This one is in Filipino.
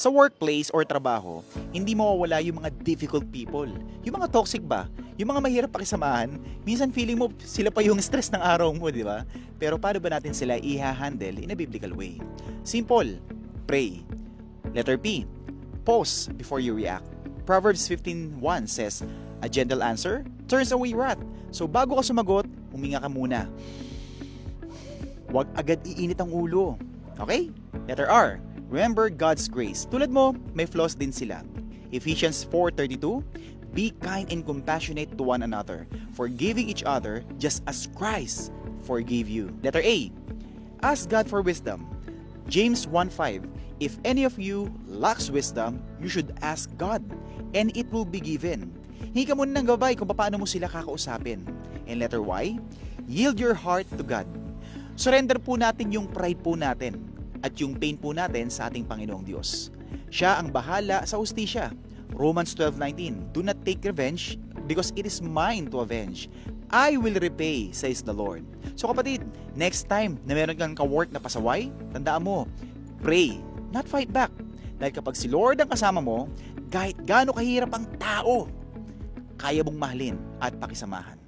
Sa workplace or trabaho, hindi mawawala yung mga difficult people. Yung mga toxic ba? Yung mga mahirap pakisamahan, minsan feeling mo sila pa yung stress ng araw mo, di ba? Pero paano ba natin sila i-handle in a biblical way? Simple, pray. Letter P, pause before you react. Proverbs 15:1 says, a gentle answer turns away wrath. So bago ka sumagot, huminga ka muna. Huwag agad iinit ang ulo. Okay? Letter R, remember God's grace. Tulad mo, may flaws din sila. Ephesians 4:32, be kind and compassionate to one another, forgiving each other just as Christ forgave you. Letter A, ask God for wisdom. James 1:5, if any of you lacks wisdom, you should ask God, and it will be given. Hingi ka muna ng gabay kung paano mo sila kakausapin. And letter Y, yield your heart to God. Surrender po natin yung pride po natin at yung pain po natin sa ating Panginoong Diyos. Siya ang bahala sa hustisya. Romans 12:19, do not take revenge because it is mine to avenge. I will repay, says the Lord. So kapatid, next time na meron kang ka-work na pasaway, tandaan mo, pray, not fight back. Dahil kapag si Lord ang kasama mo, kahit gaano kahirap ang tao, kaya mong mahalin at pakisamahan.